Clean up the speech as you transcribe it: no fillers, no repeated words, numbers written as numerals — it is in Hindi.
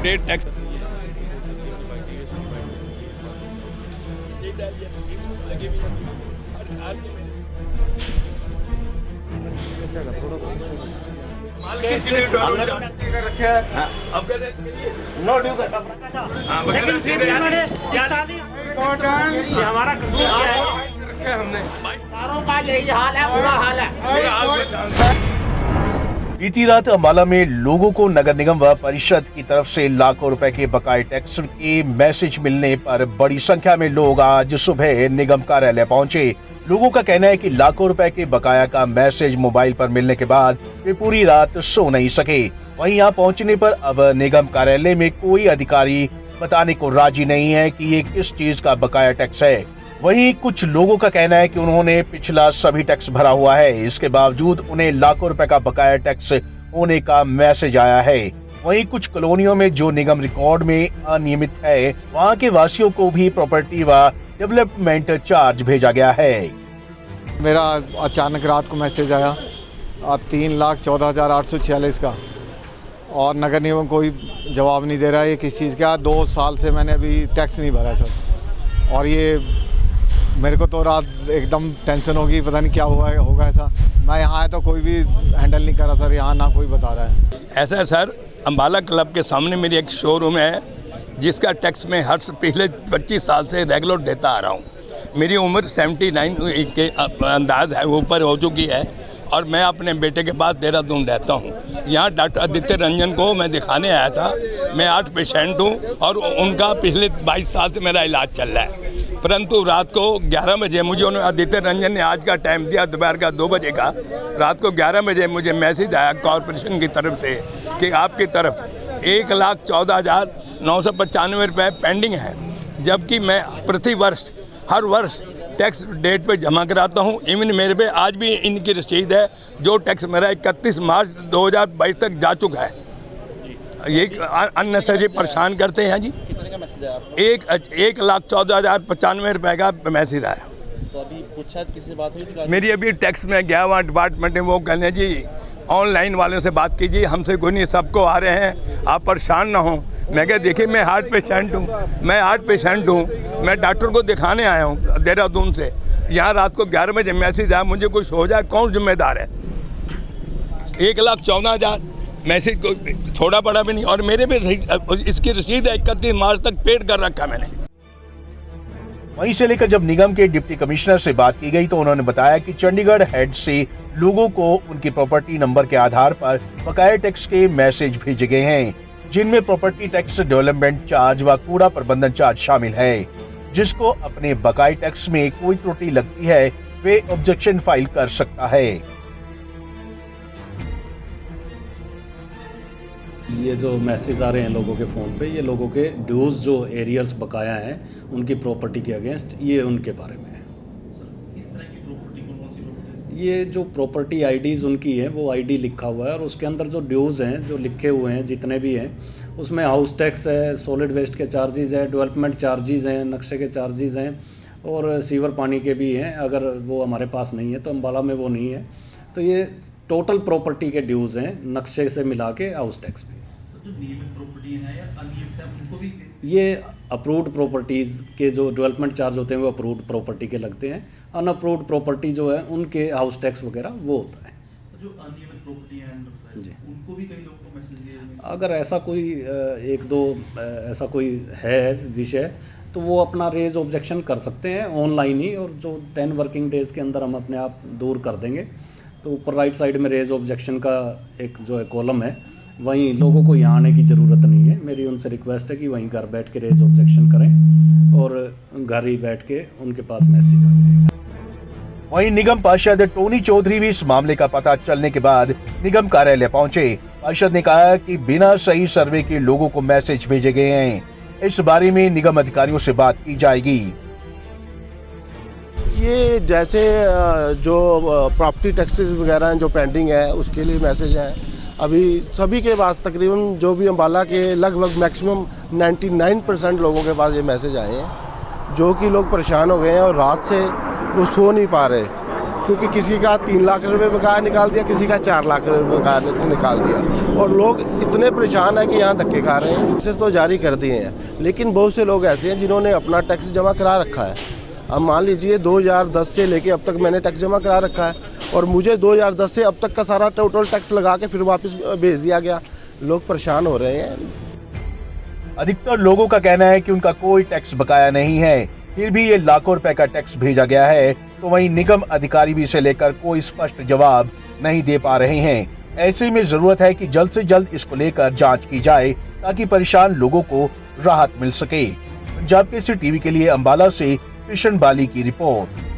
डेट टैक्स हमारा सारों का यही हाल है, बुरा हाल है। बीती रात अम्बाला में लोगों को नगर निगम व परिषद की तरफ से लाखों रुपए के बकाये टैक्स के मैसेज मिलने पर बड़ी संख्या में लोग आज सुबह निगम कार्यालय पहुंचे। लोगों का कहना है कि लाखों रुपए के बकाया का मैसेज मोबाइल पर मिलने के बाद वे पूरी रात सो नहीं सके। वहीं यहां पहुंचने पर अब निगम कार्यालय में कोई अधिकारी बताने को राजी नहीं है कि ये किस चीज का बकाया टैक्स है। वहीं कुछ लोगों का कहना है कि उन्होंने पिछला सभी टैक्स भरा हुआ है, इसके बावजूद उन्हें लाखों रुपए का बकाया टैक्स होने का मैसेज आया है। वहीं कुछ कॉलोनियों में जो निगम रिकॉर्ड में अनियमित है, वहां के वासियों को भी प्रॉपर्टी व डेवलपमेंट चार्ज भेजा गया है। मेरा अचानक रात को मैसेज आया 3,14,846 का, और नगर निगम कोई जवाब नहीं दे रहा है ये किस चीज़ का। 2 साल से मैंने अभी टैक्स नहीं भरा सर, और ये मेरे को तो रात एकदम टेंशन होगी, पता नहीं क्या हुआ होगा ऐसा। मैं यहाँ आया तो कोई भी हैंडल नहीं कर रहा सर, यहाँ ना कोई बता रहा है। ऐसा है सर, अम्बाला क्लब के सामने मेरी एक शोरूम है जिसका टैक्स मैं हर पिछले 25 साल से रेगुलर देता आ रहा हूँ। मेरी उम्र 79 के अंदाज है, ऊपर हो चुकी है, और मैं अपने बेटे के पास देहरादून रहता हूँ। यहाँ डॉक्टर आदित्य रंजन को मैं दिखाने आया था। मैं 8 पेशेंट हूँ और उनका पिछले 22 साल से मेरा इलाज चल रहा है। परंतु रात को 11 बजे मुझे उन्होंने आदित्य रंजन ने आज का टाइम दिया, दोपहर का 2 बजे का। रात को 11 बजे मुझे मैसेज आया कॉरपोरेशन की तरफ से कि आपकी तरफ 1,14,995 रुपये पेंडिंग है, जबकि मैं प्रति वर्ष हर वर्ष टैक्स डेट पे जमा कराता हूँ। इवन मेरे पे आज भी इनकी रसीद है, जो टैक्स मेरा 31 मार्च 2022 तक जा चुका है। ये अननेसेसरी परेशान करते हैं जी। कितने का मैसेज आया आपको? 1,14,095 रुपये का मैसेज आया। तो अभी पूछा किसी से बात हुई थी? मेरी अभी टैक्स में गया वहाँ डिपार्टमेंट में, वो कहने जी ऑनलाइन वालों से बात कीजिए, हमसे कोई नहीं, सबको आ रहे हैं, आप परेशान ना हो। मैं कहा देखिए मैं हार्ट पेशेंट हूँ, मैं डॉक्टर को दिखाने आया हूँ देहरादून से। यहाँ रात को 11 बजे मैसेज आया, मुझे कुछ हो जाए कौन जिम्मेदार है। 1,14,000 मैसेज को थोड़ा बड़ा भी नहीं, और मेरे भी इसकी रसीद है 31 मार्च तक पेड कर रखा मैंने। वहीं से लेकर जब निगम के डिप्टी कमिश्नर से बात की गई तो उन्होंने बताया कि चंडीगढ़ हेड से लोगों को उनकी प्रॉपर्टी नंबर के आधार पर बकाया टैक्स के मैसेज भेजे गए हैं, जिनमें प्रॉपर्टी टैक्स, डेवलपमेंट चार्ज व कूड़ा प्रबंधन चार्ज शामिल है। जिसको अपने बकाया टैक्स में कोई त्रुटि लगती है वे ऑब्जेक्शन फाइल कर सकता है। ये जो मैसेज आ रहे हैं लोगों के फ़ोन पे, ये लोगों के ड्यूज जो एरियर्स बकाया हैं उनकी प्रॉपर्टी के अगेंस्ट, ये उनके बारे में है। किस तरह की प्रॉपर्टी, कौन सी प्रॉपर्टी? ये जो प्रॉपर्टी आईडीज़ उनकी है वो आईडी लिखा हुआ है, और उसके अंदर जो ड्यूज हैं जो लिखे हुए हैं जितने भी हैं, उसमें हाउस टैक्स है, सॉलिड वेस्ट के चार्जेस है, डेवलपमेंट चार्जेस हैं, नक्शे के चार्जेस हैं, और सीवर पानी के भी हैं। अगर वो हमारे पास नहीं है तो अम्बाला में वो नहीं है, तो ये टोटल प्रॉपर्टी के ड्यूज़ हैं नक्शे से मिला के हाउस टैक्स भी। जो नियमित प्रॉपर्टी है या अनियमित है उनको भी? ये अप्रूव्ड प्रॉपर्टीज़ के जो डेवलपमेंट चार्ज होते हैं वो अप्रूव्ड प्रॉपर्टी के लगते हैं। अनअप्रूव्ड प्रॉपर्टी जो है उनके हाउस टैक्स वगैरह वो होता है। जो अनियमित प्रॉपर्टी है उनको भी कई लोगों को मैसेज किए? अगर ऐसा कोई 1-2 ऐसा कोई है विषय तो वो अपना रेज ऑब्जेक्शन कर सकते हैं ऑनलाइन ही, और जो 10 वर्किंग डेज़ के अंदर हम अपने आप दूर कर देंगे। तो ऊपर राइट साइड में रेज ऑब्जेक्शन का एक जो है कॉलम है, वहीं लोगों को यहाँ आने की ज़रूरत नहीं है। मेरी उनसे रिक्वेस्ट है कि वहीं घर बैठ के रेज ऑब्जेक्शन करें, और घर ही बैठ के उनके पास मैसेज आ जाएगा। वहीं निगम पार्षद टोनी चौधरी भी इस मामले का पता चलने के बाद निगम कार्यालय पहुंचे। पार्षद ने कहा कि बिना सही सर्वे के लोगों को मैसेज भेजे गए हैं। इस बारे में निगम अधिकारियों से बात की जाएगी। ये जैसे जो प्रॉपर्टी टैक्सेस वगैरह हैं जो पेंडिंग है उसके लिए मैसेज है। अभी सभी के पास तकरीबन जो भी अम्बाला के लगभग मैक्सिमम 99% लोगों के पास ये मैसेज आए हैं, जो कि लोग परेशान हो गए हैं और रात से वो सो नहीं पा रहे। क्योंकि किसी का 3 लाख रुपए बकाया निकाल दिया, किसी का 4 लाख रुपए बकाया निकाल दिया, और लोग इतने परेशान हैं कि यहाँ धक्के खा रहे हैं। टैक्सेस तो जारी कर दिए हैं, लेकिन बहुत से लोग ऐसे हैं जिन्होंने अपना टैक्स जमा करा रखा है। अब मान लीजिए 2010 से लेके अब तक मैंने टैक्स जमा करा रखा है, और मुझे 2010 से अब तक का सारा टोटल टैक्स लगा के फिर वापस भेज दिया गया। लोग परेशान हो रहे हैं। अधिकतर लोगों का कहना है कि उनका कोई टैक्स बकाया नहीं है, फिर भी ये लाखों रुपए का टैक्स भेजा गया है। तो वहीं निगम अधिकारी भी इसे लेकर कोई स्पष्ट जवाब नहीं दे पा रहे हैं। ऐसे में जरूरत है कि जल्द से जल्द इसको लेकर जांच की जाए ताकि परेशान लोगों को राहत मिल सके। पंजाब केसरी टीवी के लिए अंबाला से कृष्ण बाली की रिपोर्ट।